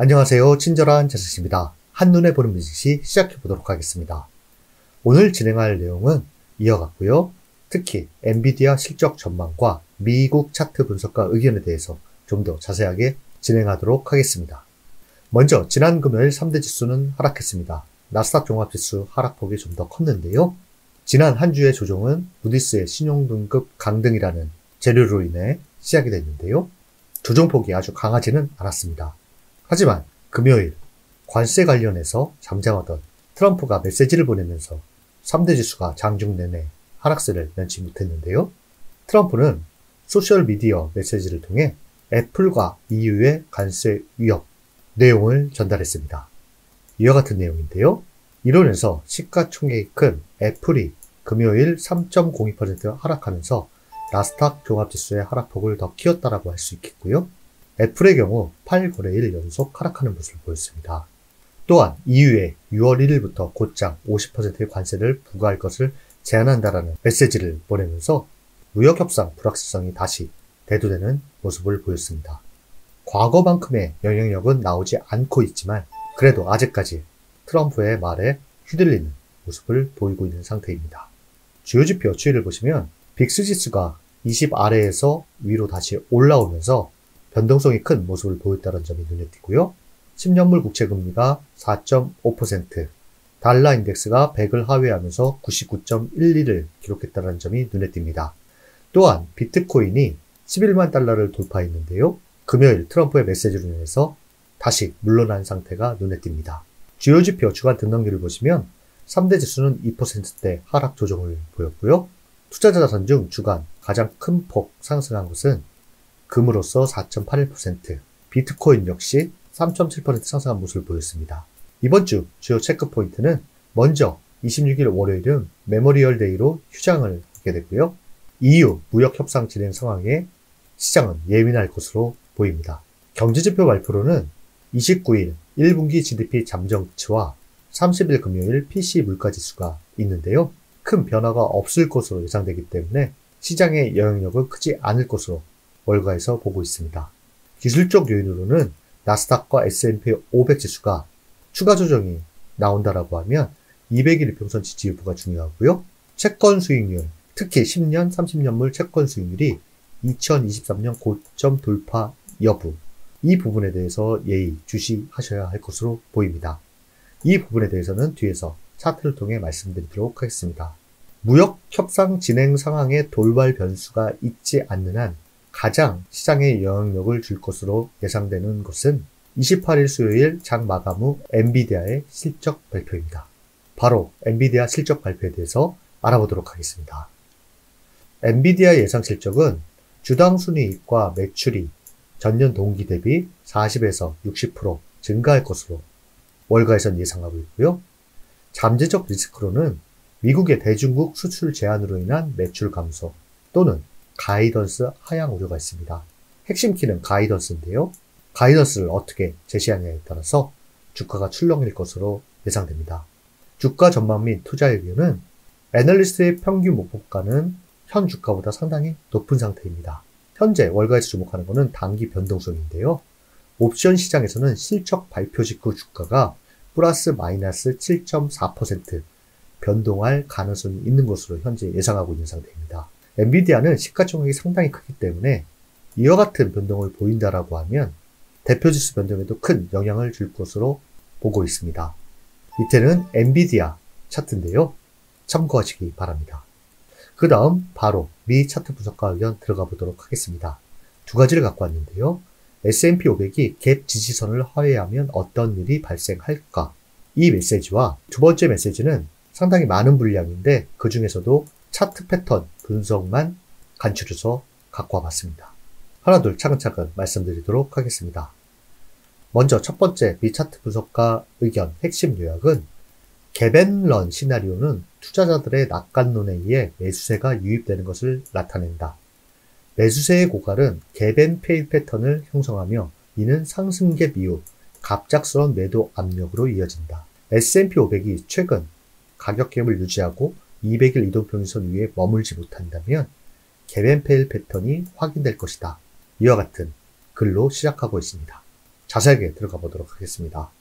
안녕하세요. 친절한 자스입니다. 한눈에 보는 뮤직시 시작해 보도록 하겠습니다. 오늘 진행할 내용은 이어갔고요. 특히 엔비디아 실적 전망과 미국 차트 분석과 의견에 대해서 좀 더 자세하게 진행하도록 하겠습니다. 먼저 지난 금요일 3대 지수는 하락했습니다. 나스닥 종합지수 하락폭이 좀 더 컸는데요. 지난 한 주의 조정은 무디스의 신용등급 강등이라는 재료로 인해 시작이 됐는데요. 조정폭이 아주 강하지는 않았습니다. 하지만 금요일 관세 관련해서 잠잠하던 트럼프가 메시지를 보내면서 3대 지수가 장중 내내 하락세를 면치 못했는데요. 트럼프는 소셜미디어 메시지를 통해 애플과 EU의 관세 위협 내용을 전달했습니다. 이와 같은 내용인데요. 이러면서 시가총액이 큰 애플이 금요일 3.02% 하락하면서 나스닥 종합지수의 하락폭을 더 키웠다라고 할 수 있겠고요. 애플의 경우 8거래일 연속 하락하는 모습을 보였습니다. 또한 EU에 6월 1일부터 곧장 50%의 관세를 부과할 것을 제안한다라는 메시지를 보내면서 무역협상 불확실성이 다시 대두되는 모습을 보였습니다. 과거만큼의 영향력은 나오지 않고 있지만 그래도 아직까지 트럼프의 말에 휘둘리는 모습을 보이고 있는 상태입니다. 주요 지표 추이를 보시면 빅스 지수가 20 아래에서 위로 다시 올라오면서 변동성이 큰 모습을 보였다는 점이 눈에 띄고요. 10년물 국채금리가 4.5%, 달러 인덱스가 100을 하회하면서 99.12를 기록했다는 점이 눈에 띕니다. 또한 비트코인이 11만 달러를 돌파했는데요. 금요일 트럼프의 메시지로 인해서 다시 물러난 상태가 눈에 띕니다. 주요 지표 주간 등락률을 보시면 3대 지수는 2%대 하락 조정을 보였고요. 투자자 자산 중 주간 가장 큰 폭 상승한 것은 금으로서 4.81%, 비트코인 역시 3.7% 상승한 모습을 보였습니다. 이번 주 주요 체크 포인트는 먼저 26일 월요일은 메모리얼 데이로 휴장을 하게 됐고요. EU 무역 협상 진행 상황에 시장은 예민할 것으로 보입니다. 경제지표 발표로는 29일 1분기 GDP 잠정치와 30일 금요일 PC 물가지수가 있는데요. 큰 변화가 없을 것으로 예상되기 때문에 시장의 영향력은 크지 않을 것으로 월가에서 보고 있습니다. 기술적 요인으로는 나스닥과 S&P 500 지수가 추가 조정이 나온다라고 하면 200일 이평선 지지 여부가 중요하고요. 채권 수익률, 특히 10년, 30년물 채권 수익률이 2023년 고점 돌파 여부, 이 부분에 대해서 예의주시하셔야 할 것으로 보입니다. 이 부분에 대해서는 뒤에서 차트를 통해 말씀드리도록 하겠습니다. 무역 협상 진행 상황에 돌발 변수가 있지 않는 한 가장 시장에 영향력을 줄 것으로 예상되는 것은 28일 수요일 장 마감 후 엔비디아의 실적 발표입니다. 바로 엔비디아 실적 발표에 대해서 알아보도록 하겠습니다. 엔비디아 예상 실적은 주당 순이익과 매출이 전년 동기 대비 40에서 60% 증가할 것으로 월가에선 예상하고 있고요. 잠재적 리스크로는 미국의 대중국 수출 제한으로 인한 매출 감소 또는 가이던스 하향 우려가 있습니다. 핵심 키는 가이던스인데요. 가이던스를 어떻게 제시하냐에 따라서 주가가 출렁일 것으로 예상됩니다. 주가 전망 및 투자 의견은 애널리스트의 평균 목표가는 현 주가보다 상당히 높은 상태입니다. 현재 월가에서 주목하는 것은 단기 변동성인데요. 옵션 시장에서는 실적 발표 직후 주가가 플러스 마이너스 7.4% 변동할 가능성이 있는 것으로 현재 예상하고 있는 상태입니다. 엔비디아는 시가총액이 상당히 크기 때문에 이와 같은 변동을 보인다라고 하면 대표지수 변동에도 큰 영향을 줄 것으로 보고 있습니다. 밑에는 엔비디아 차트인데요. 참고하시기 바랍니다. 그 다음 바로 미 차트 분석과 의견 들어가 보도록 하겠습니다. 두 가지를 갖고 왔는데요. S&P 500이 갭 지지선을 하회하면 어떤 일이 발생할까? 이 메시지와 두 번째 메시지는 상당히 많은 분량인데 그 중에서도 차트 패턴 분석만 간추려서 갖고 와봤습니다. 하나둘 차근차근 말씀드리도록 하겠습니다. 먼저 첫 번째 미 차트 분석가 의견 핵심 요약은 갭앤런 시나리오는 투자자들의 낙관론에 의해 매수세가 유입되는 것을 나타낸다. 매수세의 고갈은 갭앤페일 패턴을 형성하며 이는 상승갭 이후 갑작스러운 매도 압력으로 이어진다. S&P 500이 최근 가격갭을 유지하고 200일 이동평균선 위에 머물지 못한다면 갭앤페일 패턴이 확인될 것이다. 이와 같은 글로 시작하고 있습니다. 자세하게 들어가 보도록 하겠습니다.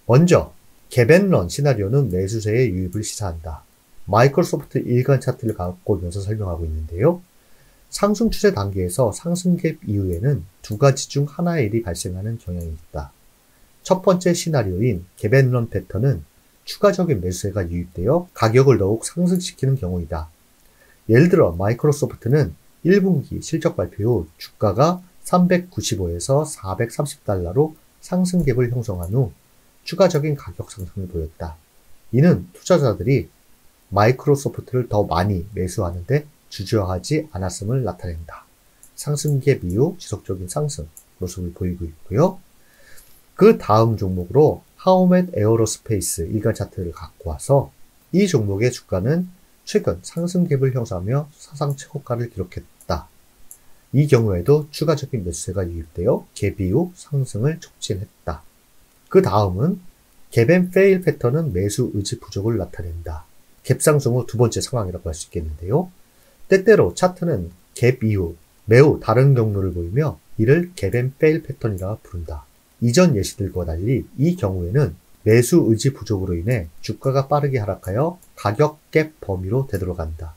먼저 갭앤런 시나리오는 매수세의 유입을 시사한다. 마이크로소프트 일간 차트를 갖고 오면서 설명하고 있는데요. 상승 추세 단계에서 상승 갭 이후에는 두 가지 중 하나의 일이 발생하는 경향이 있다. 첫 번째 시나리오인 갭앤런 패턴은 추가적인 매수세가 유입되어 가격을 더욱 상승시키는 경우이다. 예를 들어 마이크로소프트는 1분기 실적 발표 후 주가가 395에서 430달러로 상승 갭을 형성한 후 추가적인 가격 상승을 보였다. 이는 투자자들이 마이크로소프트를 더 많이 매수하는데 주저하지 않았음을 나타낸다. 상승 갭 이후 지속적인 상승 모습을 보이고 있고요. 그 다음 종목으로 하우멧 에어로스페이스 일간 차트를 갖고 와서 이 종목의 주가는 최근 상승 갭을 형성하며 사상 최고가를 기록했다. 이 경우에도 추가적인 매수세가 유입되어 갭 이후 상승을 촉진했다. 그 다음은 갭앤페일 패턴은 매수 의지 부족을 나타낸다. 갭 상승 후 두 번째 상황이라고 할 수 있겠는데요. 때때로 차트는 갭 이후 매우 다른 경로를 보이며 이를 갭앤페일 패턴이라 부른다. 이전 예시들과 달리 이 경우에는 매수 의지 부족으로 인해 주가가 빠르게 하락하여 가격 갭 범위로 되돌아간다.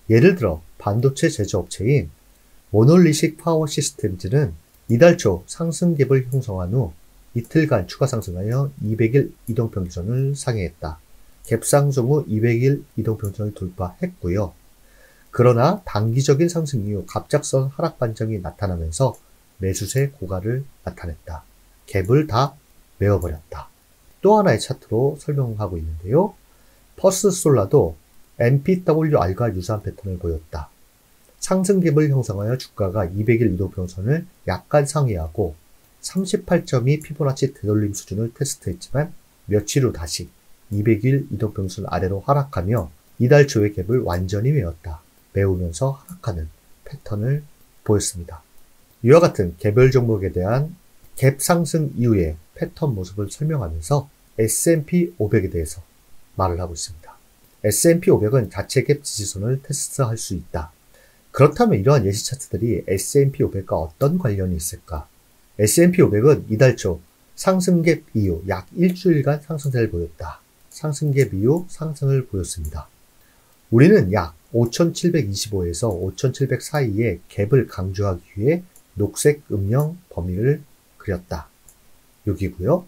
예를 들어 반도체 제조업체인 모놀리식 파워 시스템즈는 이달 초 상승 갭을 형성한 후 이틀간 추가 상승하여 200일 이동평균선을 상회했다. 갭 상승 후 200일 이동평균선을 돌파했고요. 그러나 단기적인 상승 이후 갑작스러운 하락 반등이 나타나면서 매수세 고가를 나타냈다. 갭을 다 메워버렸다. 또 하나의 차트로 설명하고 있는데요. 퍼스솔라도 MPWR과 유사한 패턴을 보였다. 상승 갭을 형성하여 주가가 200일 이동평균선을 약간 상회하고 38.2 피보나치 되돌림 수준을 테스트했지만 며칠 후 다시 200일 이동평균선 아래로 하락하며 이달 초의 갭을 완전히 메웠다. 메우면서 하락하는 패턴을 보였습니다. 이와 같은 개별 종목에 대한 갭 상승 이후의 패턴 모습을 설명하면서 S&P 500에 대해서 말을 하고 있습니다. S&P 500은 자체 갭 지지선을 테스트할 수 있다. 그렇다면 이러한 예시 차트들이 S&P 500과 어떤 관련이 있을까? S&P 500은 이달 초 상승 갭 이후 약 일주일간 상승세를 보였다. 상승 갭 이후 상승을 보였습니다. 우리는 약 5725에서 5700 사이의 갭을 강조하기 위해 녹색 음영 범위를 그렸다. 여기고요.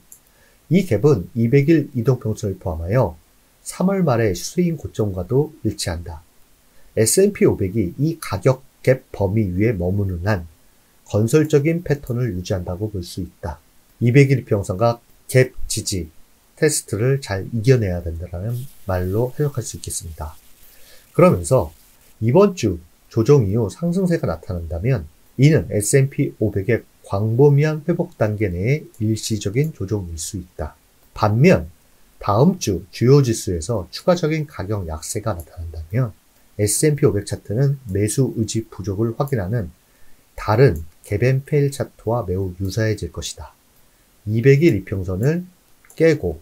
이 갭은 200일 이동평균선을 포함하여 3월 말의 스윙 고점과도 일치한다. S&P 500이 이 가격 갭 범위 위에 머무는 한 건설적인 패턴을 유지한다고 볼 수 있다. 200일 평선과 갭 지지 테스트를 잘 이겨내야 된다는 말로 해석할 수 있겠습니다. 그러면서 이번 주 조정 이후 상승세가 나타난다면 이는 S&P 500의 광범위한 회복 단계 내의 일시적인 조정일 수 있다. 반면 다음 주 주요 지수에서 추가적인 가격 약세가 나타난다면 S&P 500 차트는 매수 의지 부족을 확인하는 다른 갭앤페일 차트와 매우 유사해질 것이다. 200일 이평선을 깨고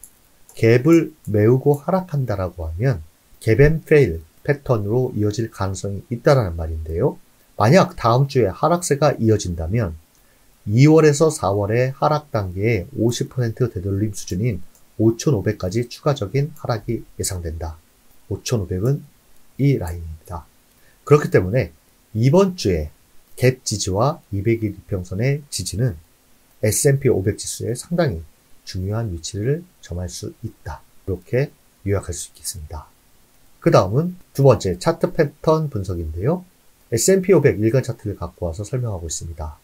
갭을 메우고 하락한다라고 하면 갭앤페일 패턴으로 이어질 가능성이 있다라는 말인데요. 만약 다음 주에 하락세가 이어진다면 2월에서 4월의 하락 단계의 50% 되돌림 수준인 5,500까지 추가적인 하락이 예상된다. 5,500은 이 라인입니다. 그렇기 때문에 이번 주에 갭 지지와 200일 이평선의 지지는 S&P 500 지수에 상당히 중요한 위치를 점할 수 있다. 이렇게 요약할 수 있겠습니다. 그 다음은 두 번째 차트 패턴 분석인데요. S&P 500 일간 차트를 갖고 와서 설명하고 있습니다.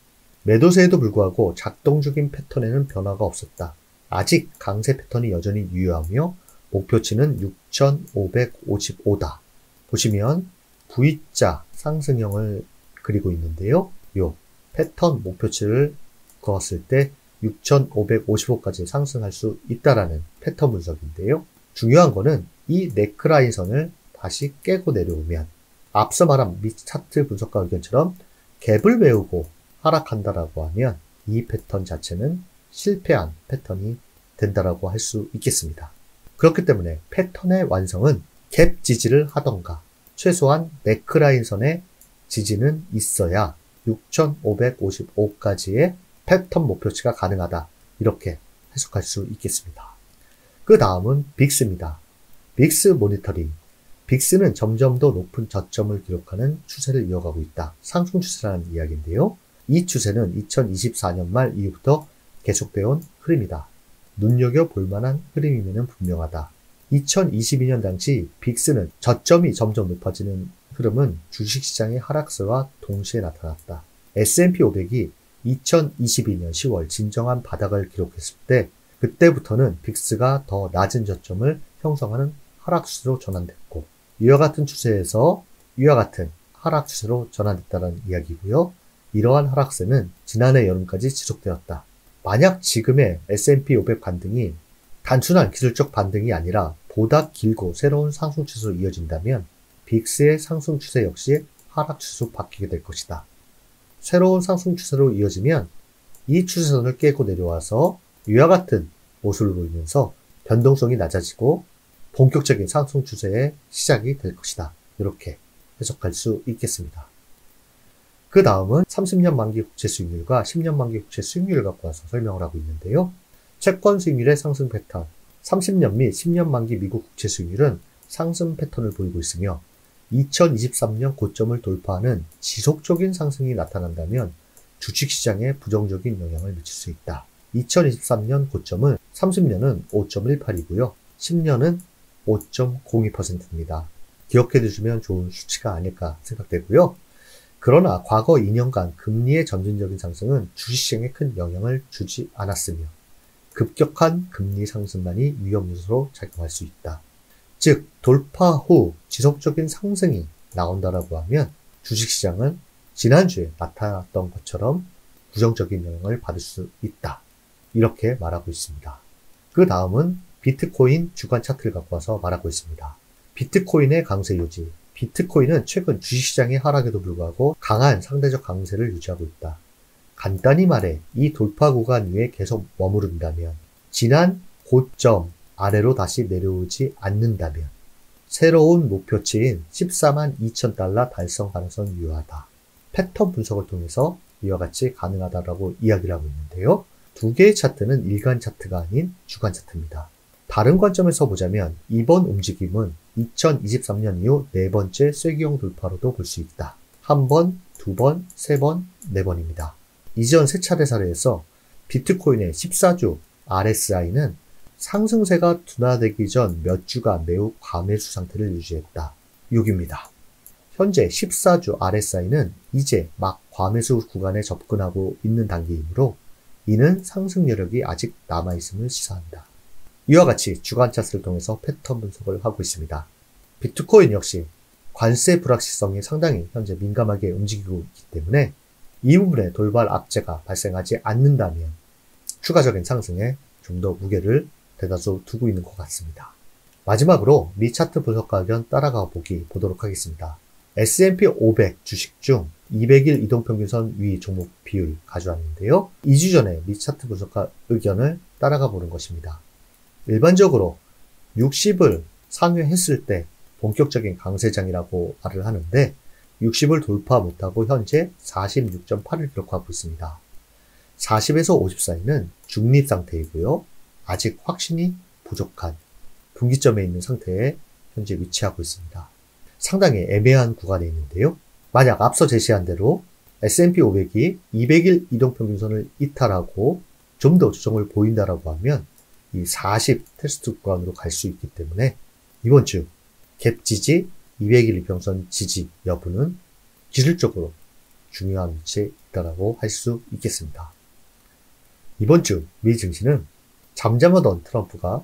매도세에도 불구하고 작동 중인 패턴에는 변화가 없었다. 아직 강세 패턴이 여전히 유효하며 목표치는 6,555다. 보시면 V자 상승형을 그리고 있는데요. 요 패턴 목표치를 그었을 때 6,555까지 상승할 수 있다라는 패턴 분석인데요. 중요한 거는 이 네크라인 선을 다시 깨고 내려오면 앞서 말한 미 차트 분석가 의견처럼 갭을 메우고 하락한다라고 하면 이 패턴 자체는 실패한 패턴이 된다라고 할 수 있겠습니다. 그렇기 때문에 패턴의 완성은 갭 지지를 하던가 최소한 네크라인 선의 지지는 있어야 6,555까지의 패턴 목표치가 가능하다. 이렇게 해석할 수 있겠습니다. 그 다음은 빅스입니다. 빅스 모니터링. 빅스는 점점 더 높은 저점을 기록하는 추세를 이어가고 있다. 상승 추세라는 이야기인데요. 이 추세는 2024년 말 이후부터 계속되어 온 흐름이다. 눈여겨볼 만한 흐름임에는 분명하다. 2022년 당시 빅스는 저점이 점점 높아지는 흐름은 주식시장의 하락세와 동시에 나타났다. S&P 500이 2022년 10월 진정한 바닥을 기록했을 때 그때부터는 빅스가 더 낮은 저점을 형성하는 하락추세로 전환됐고 이와 같은 추세에서 이와 같은 하락 추세로 전환됐다는 이야기고요. 이러한 하락세는 지난해 여름까지 지속되었다. 만약 지금의 S&P 500 반등이 단순한 기술적 반등이 아니라 보다 길고 새로운 상승 추세로 이어진다면 빅스의 상승 추세 역시 하락 추세로 바뀌게 될 것이다. 새로운 상승 추세로 이어지면 이 추세선을 깨고 내려와서 이와 같은 모습을 보이면서 변동성이 낮아지고 본격적인 상승 추세의 시작이 될 것이다. 이렇게 해석할 수 있겠습니다. 그 다음은 30년 만기 국채 수익률과 10년 만기 국채 수익률을 갖고 와서 설명을 하고 있는데요. 채권 수익률의 상승 패턴, 30년 및 10년 만기 미국 국채 수익률은 상승 패턴을 보이고 있으며 2023년 고점을 돌파하는 지속적인 상승이 나타난다면 주식시장에 부정적인 영향을 미칠 수 있다. 2023년 고점은 30년은 5.18이고요. 10년은 5.02%입니다. 기억해 두시면 좋은 수치가 아닐까 생각되고요. 그러나 과거 2년간 금리의 점진적인 상승은 주식시장에 큰 영향을 주지 않았으며 급격한 금리 상승만이 위험 요소로 작용할 수 있다. 즉 돌파 후 지속적인 상승이 나온다라고 하면 주식시장은 지난주에 나타났던 것처럼 부정적인 영향을 받을 수 있다. 이렇게 말하고 있습니다. 그 다음은 비트코인 주간 차트를 갖고 와서 말하고 있습니다. 비트코인의 강세 유지. 비트코인은 최근 주식시장의 하락에도 불구하고 강한 상대적 강세를 유지하고 있다. 간단히 말해 이 돌파 구간 위에 계속 머무른다면 지난 고점 아래로 다시 내려오지 않는다면 새로운 목표치인 14만 2천 달러 달성 가능성이 유효하다. 패턴 분석을 통해서 이와 같이 가능하다라고 이야기를 하고 있는데요. 두 개의 차트는 일간 차트가 아닌 주간 차트입니다. 다른 관점에서 보자면 이번 움직임은 2023년 이후 네 번째 쐐기형 돌파로도 볼 수 있다. 한 번, 두 번, 세 번, 네 번입니다. 이전 세 차례 사례에서 비트코인의 14주 RSI는 상승세가 둔화되기 전 몇 주간 매우 과매수 상태를 유지했다. 6입니다. 현재 14주 RSI는 이제 막 과매수 구간에 접근하고 있는 단계이므로 이는 상승 여력이 아직 남아있음을 시사한다. 이와 같이 주간 차트를 통해서 패턴 분석을 하고 있습니다. 비트코인 역시 관세 불확실성이 상당히 현재 민감하게 움직이고 있기 때문에 이 부분에 돌발 악재가 발생하지 않는다면 추가적인 상승에 좀 더 무게를 대다수 두고 있는 것 같습니다. 마지막으로 미 차트 분석가 의견 따라가 보도록 하겠습니다. S&P 500 주식 중 200일 이동평균선 위 종목 비율 가져왔는데요. 2주 전에 미 차트 분석가 의견을 따라가 보는 것입니다. 일반적으로 60을 상회했을 때 본격적인 강세장이라고 말을 하는데 60을 돌파 못하고 현재 46.8을 기록하고 있습니다. 40에서 50 사이는 중립 상태이고요. 아직 확신이 부족한 분기점에 있는 상태에 현재 위치하고 있습니다. 상당히 애매한 구간에 있는데요. 만약 앞서 제시한 대로 S&P 500이 200일 이동평균선을 이탈하고 좀 더 조정을 보인다라고 하면 이 40 테스트 구간으로 갈 수 있기 때문에 이번 주 갭 지지, 200일 이평선 지지 여부는 기술적으로 중요한 위치에 있다라고 할 수 있겠습니다. 이번 주 미 증시는 잠잠하던 트럼프가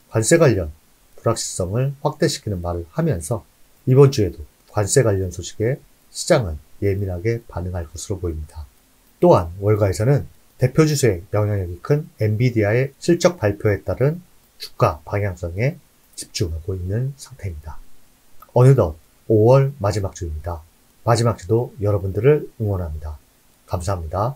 관세 관련 불확실성을 확대시키는 말을 하면서 이번 주에도 관세 관련 소식에 시장은 예민하게 반응할 것으로 보입니다. 또한 월가에서는 대표 주수에 영향력이 큰 엔비디아의 실적 발표에 따른 주가 방향성에 집중하고 있는 상태입니다. 어느덧 5월 마지막 주입니다. 마지막 주도 여러분들을 응원합니다. 감사합니다.